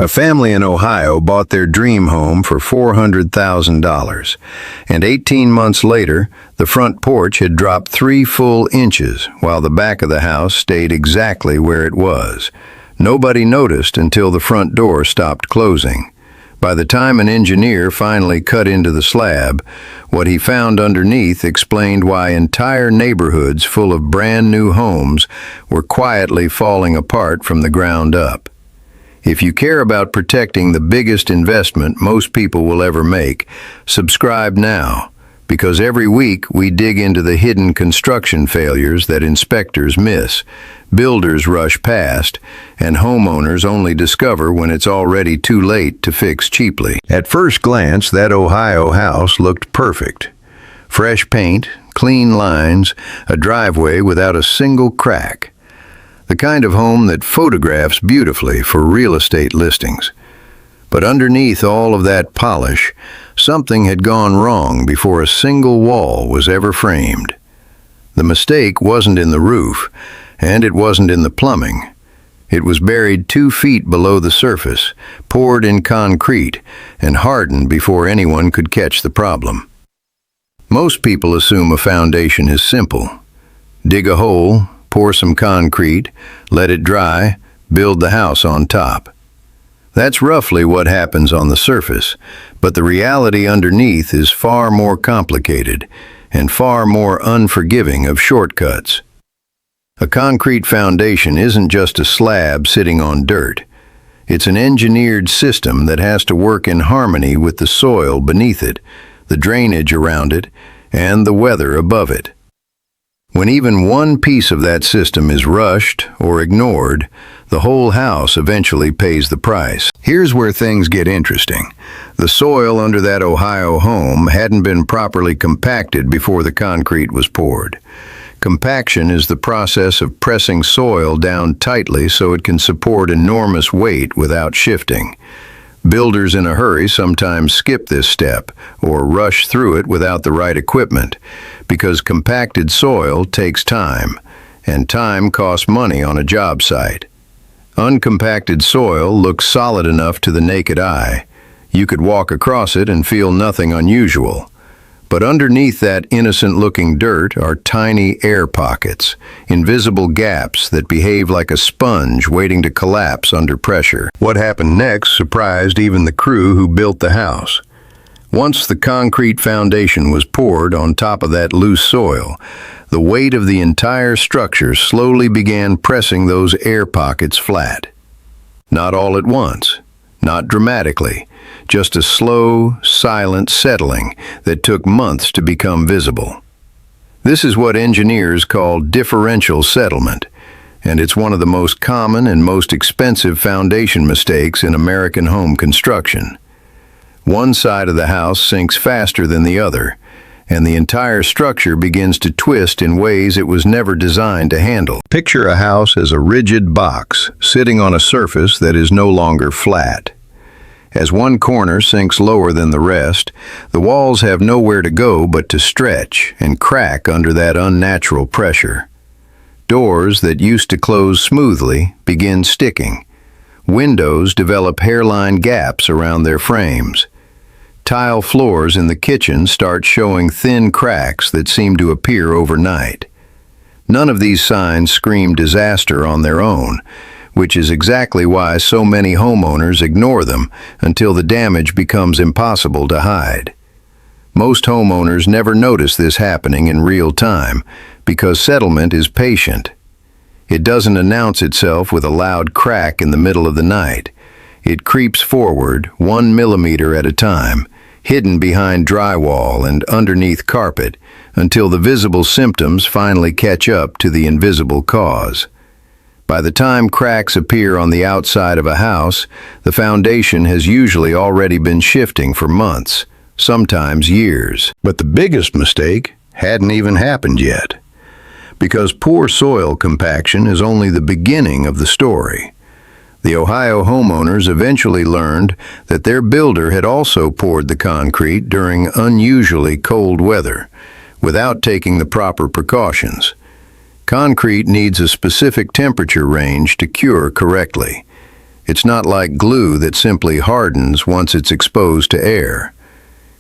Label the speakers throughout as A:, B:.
A: A family in Ohio bought their dream home for $400,000, and 18 months later, the front porch had dropped 3 full inches, while the back of the house stayed exactly where it was. Nobody noticed until the front door stopped closing. By the time an engineer finally cut into the slab, what he found underneath explained why entire neighborhoods full of brand new homes were quietly falling apart from the ground up. If you care about protecting the biggest investment most people will ever make, subscribe now, because every week we dig into the hidden construction failures that inspectors miss, builders rush past, and homeowners only discover when it's already too late to fix cheaply. At first glance, that Ohio house looked perfect. Fresh paint, clean lines, a driveway without a single crack. The kind of home that photographs beautifully for real estate listings. But underneath all of that polish, something had gone wrong before a single wall was ever framed. The mistake wasn't in the roof, and it wasn't in the plumbing. It was buried 2 feet below the surface, poured in concrete, and hardened before anyone could catch the problem. Most people assume a foundation is simple. Dig a hole, pour some concrete, let it dry, build the house on top. That's roughly what happens on the surface, but the reality underneath is far more complicated and far more unforgiving of shortcuts. A concrete foundation isn't just a slab sitting on dirt. It's an engineered system that has to work in harmony with the soil beneath it, the drainage around it, and the weather above it. When even one piece of that system is rushed or ignored, the whole house eventually pays the price. Here's where things get interesting. The soil under that Ohio home hadn't been properly compacted before the concrete was poured. Compaction is the process of pressing soil down tightly so it can support enormous weight without shifting. Builders in a hurry sometimes skip this step or rush through it without the right equipment, because compacted soil takes time, and time costs money on a job site. Uncompacted soil looks solid enough to the naked eye. You could walk across it and feel nothing unusual. But underneath that innocent-looking dirt are tiny air pockets, invisible gaps that behave like a sponge waiting to collapse under pressure. What happened next surprised even the crew who built the house. Once the concrete foundation was poured on top of that loose soil, the weight of the entire structure slowly began pressing those air pockets flat. Not all at once, not dramatically, just a slow, silent settling that took months to become visible. This is what engineers call differential settlement, and it's one of the most common and most expensive foundation mistakes in American home construction. One side of the house sinks faster than the other, and the entire structure begins to twist in ways it was never designed to handle. Picture a house as a rigid box sitting on a surface that is no longer flat. As one corner sinks lower than the rest, the walls have nowhere to go but to stretch and crack under that unnatural pressure. Doors that used to close smoothly begin sticking. Windows develop hairline gaps around their frames. Tile floors in the kitchen start showing thin cracks that seem to appear overnight. None of these signs scream disaster on their own, which is exactly why so many homeowners ignore them until the damage becomes impossible to hide. Most homeowners never notice this happening in real time because settlement is patient. It doesn't announce itself with a loud crack in the middle of the night. It creeps forward 1 millimeter at a time, hidden behind drywall and underneath carpet, until the visible symptoms finally catch up to the invisible cause. By the time cracks appear on the outside of a house, the foundation has usually already been shifting for months, sometimes years. But the biggest mistake hadn't even happened yet, because poor soil compaction is only the beginning of the story. The Ohio homeowners eventually learned that their builder had also poured the concrete during unusually cold weather, without taking the proper precautions. Concrete needs a specific temperature range to cure correctly. It's not like glue that simply hardens once it's exposed to air.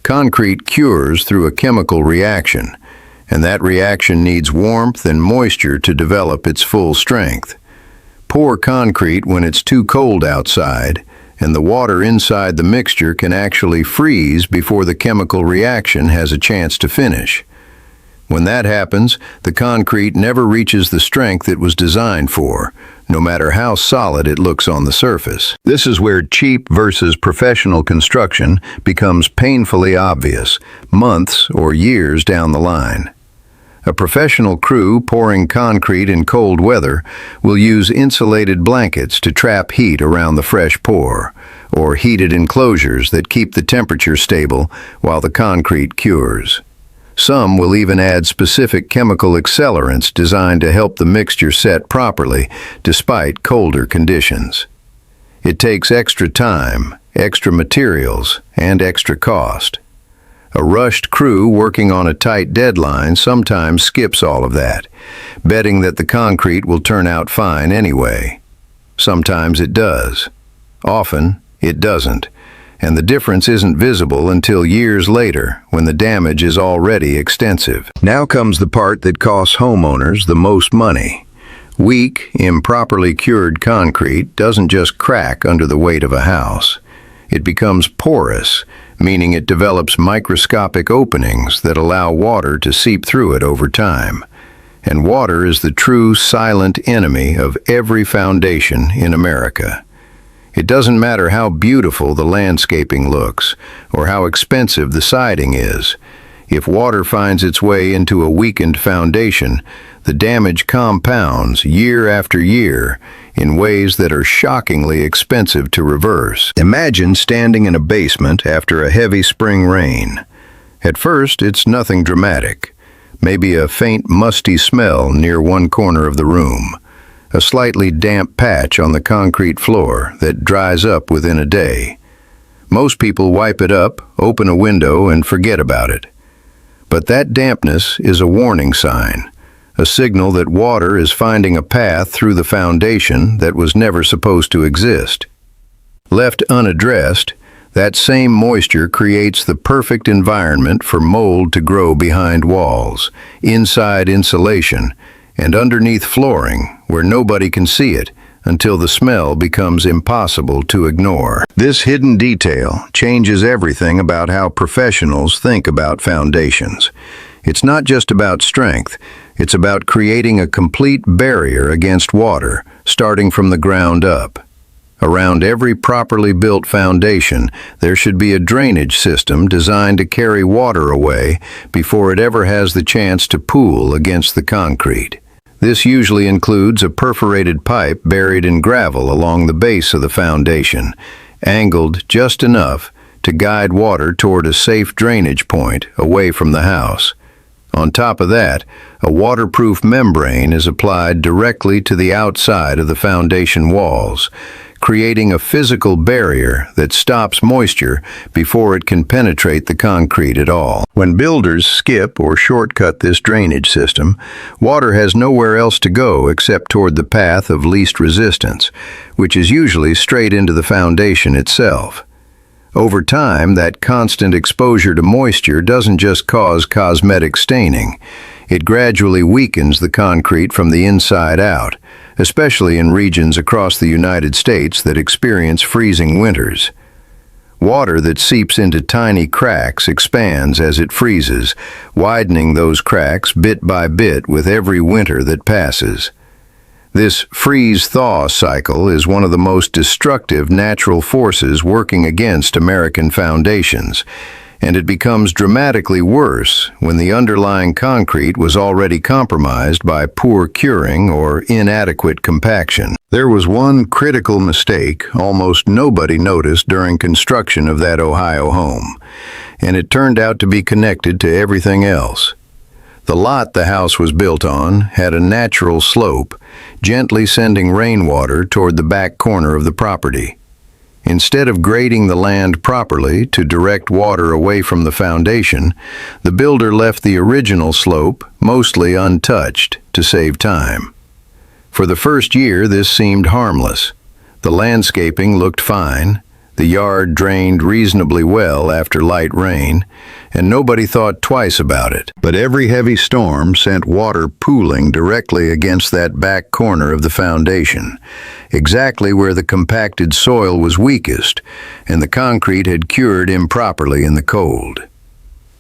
A: Concrete cures through a chemical reaction, and that reaction needs warmth and moisture to develop its full strength. Pour concrete when it's too cold outside, and the water inside the mixture can actually freeze before the chemical reaction has a chance to finish. When that happens, the concrete never reaches the strength it was designed for, no matter how solid it looks on the surface. This is where cheap versus professional construction becomes painfully obvious, months or years down the line. A professional crew pouring concrete in cold weather will use insulated blankets to trap heat around the fresh pour, or heated enclosures that keep the temperature stable while the concrete cures. Some will even add specific chemical accelerants designed to help the mixture set properly despite colder conditions. It takes extra time, extra materials, and extra cost. A rushed crew working on a tight deadline sometimes skips all of that, betting that the concrete will turn out fine anyway. Sometimes it does. Often, it doesn't. And the difference isn't visible until years later, when the damage is already extensive. Now comes the part that costs homeowners the most money. Weak, improperly cured concrete doesn't just crack under the weight of a house. It becomes porous, meaning it develops microscopic openings that allow water to seep through it over time. And water is the true silent enemy of every foundation in America. It doesn't matter how beautiful the landscaping looks or how expensive the siding is. If water finds its way into a weakened foundation, the damage compounds year after year in ways that are shockingly expensive to reverse. Imagine standing in a basement after a heavy spring rain. At first, it's nothing dramatic. Maybe a faint musty smell near one corner of the room. A slightly damp patch on the concrete floor that dries up within a day. Most people wipe it up, open a window, and forget about it. But that dampness is a warning sign, a signal that water is finding a path through the foundation that was never supposed to exist. Left unaddressed, that same moisture creates the perfect environment for mold to grow behind walls, inside insulation, and underneath flooring where nobody can see it until the smell becomes impossible to ignore. This hidden detail changes everything about how professionals think about foundations. It's not just about strength, it's about creating a complete barrier against water, starting from the ground up. Around every properly built foundation, there should be a drainage system designed to carry water away before it ever has the chance to pool against the concrete. This usually includes a perforated pipe buried in gravel along the base of the foundation, angled just enough to guide water toward a safe drainage point away from the house. On top of that, a waterproof membrane is applied directly to the outside of the foundation walls, creating a physical barrier that stops moisture before it can penetrate the concrete at all. When builders skip or shortcut this drainage system, water has nowhere else to go except toward the path of least resistance, which is usually straight into the foundation itself. Over time, that constant exposure to moisture doesn't just cause cosmetic staining. It gradually weakens the concrete from the inside out, especially in regions across the United States that experience freezing winters. Water that seeps into tiny cracks expands as it freezes, widening those cracks bit by bit with every winter that passes. This freeze-thaw cycle is one of the most destructive natural forces working against American foundations, and it becomes dramatically worse when the underlying concrete was already compromised by poor curing or inadequate compaction. There was one critical mistake almost nobody noticed during construction of that Ohio home, and it turned out to be connected to everything else. The lot the house was built on had a natural slope, gently sending rainwater toward the back corner of the property. Instead of grading the land properly to direct water away from the foundation, the builder left the original slope mostly untouched to save time. For the first year, this seemed harmless. The landscaping looked fine, the yard drained reasonably well after light rain, and nobody thought twice about it. But every heavy storm sent water pooling directly against that back corner of the foundation, exactly where the compacted soil was weakest, and the concrete had cured improperly in the cold.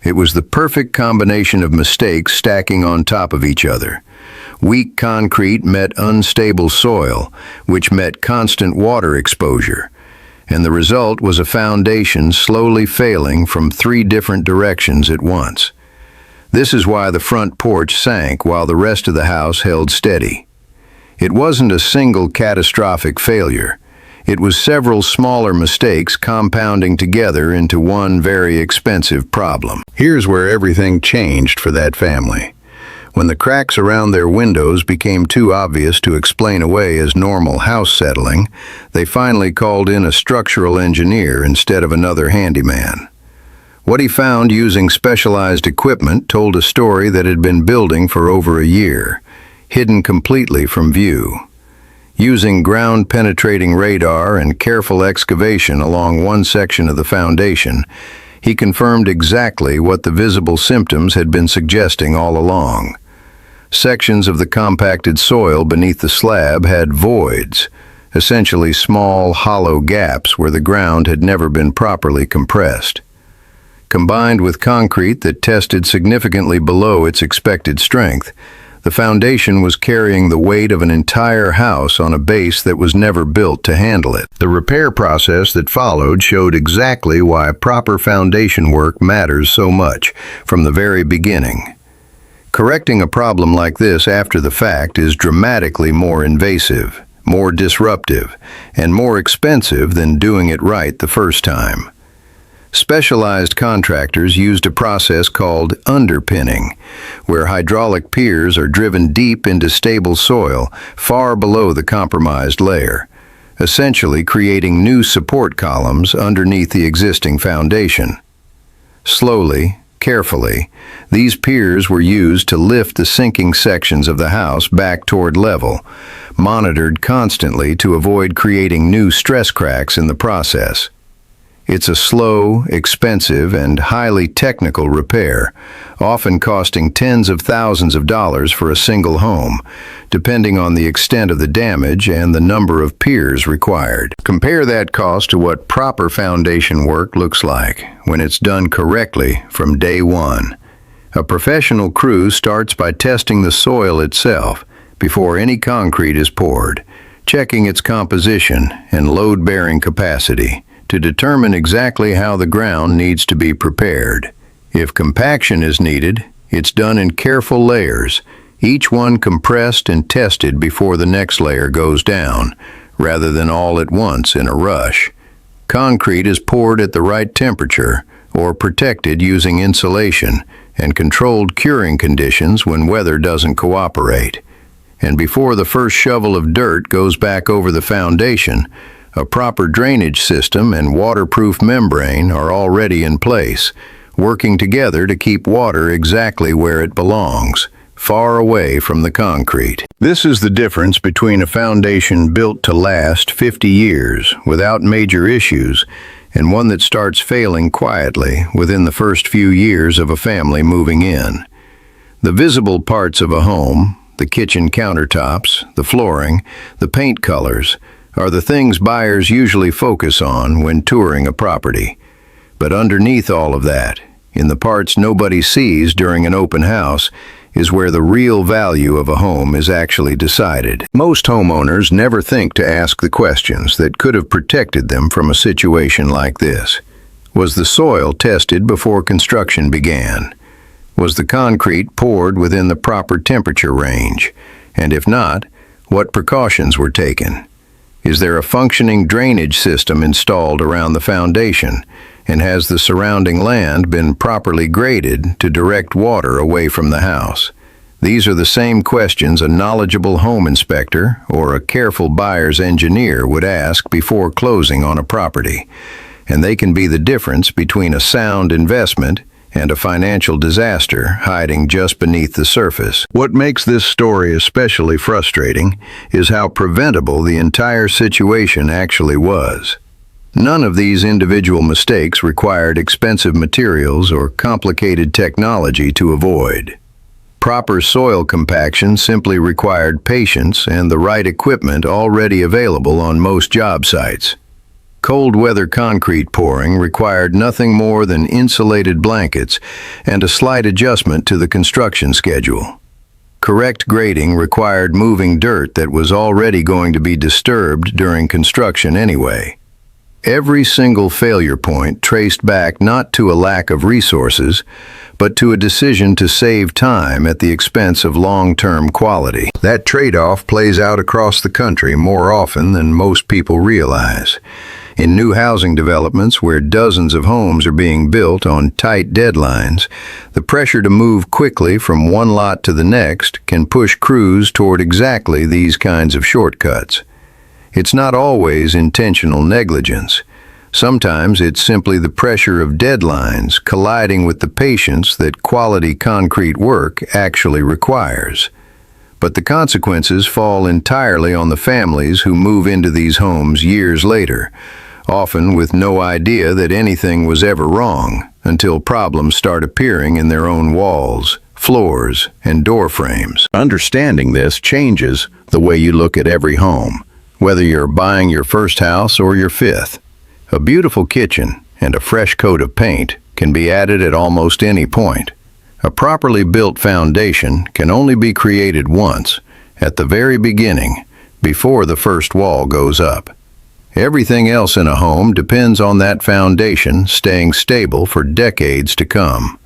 A: It was the perfect combination of mistakes stacking on top of each other. Weak concrete met unstable soil, which met constant water exposure, and the result was a foundation slowly failing from 3 different directions at once. This is why the front porch sank while the rest of the house held steady. It wasn't a single catastrophic failure. It was several smaller mistakes compounding together into one very expensive problem. Here's where everything changed for that family. When the cracks around their windows became too obvious to explain away as normal house settling, they finally called in a structural engineer instead of another handyman. What he found using specialized equipment told a story that had been building for over a year, hidden completely from view. Using ground-penetrating radar and careful excavation along one section of the foundation, he confirmed exactly what the visible symptoms had been suggesting all along. Sections of the compacted soil beneath the slab had voids, essentially small, hollow gaps where the ground had never been properly compressed. Combined with concrete that tested significantly below its expected strength, the foundation was carrying the weight of an entire house on a base that was never built to handle it. The repair process that followed showed exactly why proper foundation work matters so much from the very beginning. Correcting a problem like this after the fact is dramatically more invasive, more disruptive, and more expensive than doing it right the first time. Specialized contractors used a process called underpinning, where hydraulic piers are driven deep into stable soil far below the compromised layer, essentially creating new support columns underneath the existing foundation. Slowly, carefully, these piers were used to lift the sinking sections of the house back toward level, monitored constantly to avoid creating new stress cracks in the process. It's a slow, expensive, and highly technical repair, often costing tens of thousands of dollars for a single home, depending on the extent of the damage and the number of piers required. Compare that cost to what proper foundation work looks like when it's done correctly from day one. A professional crew starts by testing the soil itself before any concrete is poured, checking its composition and load-bearing capacity to determine exactly how the ground needs to be prepared. If compaction is needed, it's done in careful layers, each one compressed and tested before the next layer goes down, rather than all at once in a rush. Concrete is poured at the right temperature or protected using insulation and controlled curing conditions when weather doesn't cooperate. And before the first shovel of dirt goes back over the foundation, a proper drainage system and waterproof membrane are already in place, working together to keep water exactly where it belongs, far away from the concrete. This is the difference between a foundation built to last 50 years without major issues and one that starts failing quietly within the first few years of a family moving in. The visible parts of a home, the kitchen countertops, the flooring, the paint colors, are the things buyers usually focus on when touring a property. But underneath all of that, in the parts nobody sees during an open house, is where the real value of a home is actually decided. Most homeowners never think to ask the questions that could have protected them from a situation like this. Was the soil tested before construction began? Was the concrete poured within the proper temperature range? And if not, what precautions were taken? Is there a functioning drainage system installed around the foundation? And has the surrounding land been properly graded to direct water away from the house? These are the same questions a knowledgeable home inspector or a careful buyer's engineer would ask before closing on a property. And they can be the difference between a sound investment and a financial disaster hiding just beneath the surface. What makes this story especially frustrating is how preventable the entire situation actually was. None of these individual mistakes required expensive materials or complicated technology to avoid. Proper soil compaction simply required patience and the right equipment already available on most job sites. Cold weather concrete pouring required nothing more than insulated blankets and a slight adjustment to the construction schedule. Correct grading required moving dirt that was already going to be disturbed during construction anyway. Every single failure point traced back not to a lack of resources, but to a decision to save time at the expense of long-term quality. That trade-off plays out across the country more often than most people realize. In new housing developments where dozens of homes are being built on tight deadlines, the pressure to move quickly from one lot to the next can push crews toward exactly these kinds of shortcuts. It's not always intentional negligence. Sometimes it's simply the pressure of deadlines colliding with the patience that quality concrete work actually requires. But the consequences fall entirely on the families who move into these homes years later, often with no idea that anything was ever wrong until problems start appearing in their own walls, floors, and door frames. Understanding this changes the way you look at every home, whether you're buying your first house or your fifth. A beautiful kitchen and a fresh coat of paint can be added at almost any point. A properly built foundation can only be created once, at the very beginning, before the first wall goes up. Everything else in a home depends on that foundation staying stable for decades to come.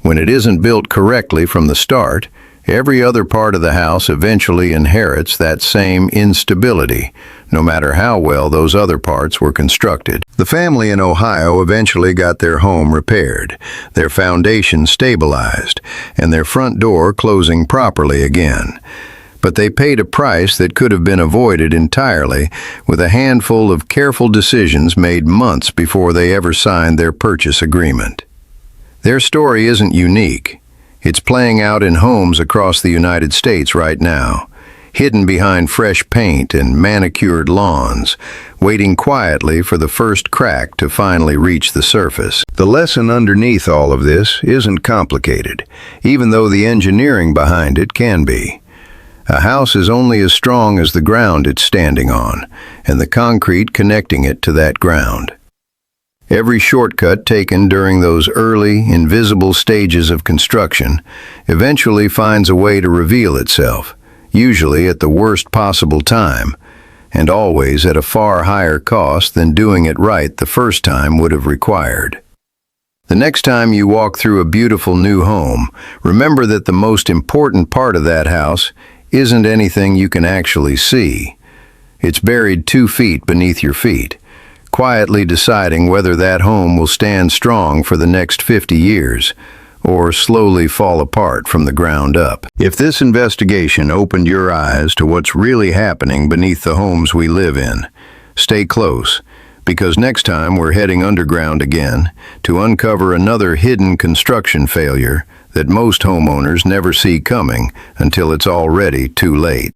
A: When it isn't built correctly from the start, every other part of the house eventually inherits that same instability, no matter how well those other parts were constructed. The family in Ohio eventually got their home repaired, their foundation stabilized, and their front door closing properly again. But they paid a price that could have been avoided entirely with a handful of careful decisions made months before they ever signed their purchase agreement. Their story isn't unique. It's playing out in homes across the United States right now, hidden behind fresh paint and manicured lawns, waiting quietly for the first crack to finally reach the surface. The lesson underneath all of this isn't complicated, even though the engineering behind it can be. A house is only as strong as the ground it's standing on, and the concrete connecting it to that ground. Every shortcut taken during those early, invisible stages of construction eventually finds a way to reveal itself, usually at the worst possible time, and always at a far higher cost than doing it right the first time would have required. The next time you walk through a beautiful new home, remember that the most important part of that house isn't anything you can actually see. It's buried 2 feet beneath your feet, quietly deciding whether that home will stand strong for the next 50 years or slowly fall apart from the ground up. If this investigation opened your eyes to what's really happening beneath the homes we live in, stay close, because next time we're heading underground again to uncover another hidden construction failure that most homeowners never see coming until it's already too late.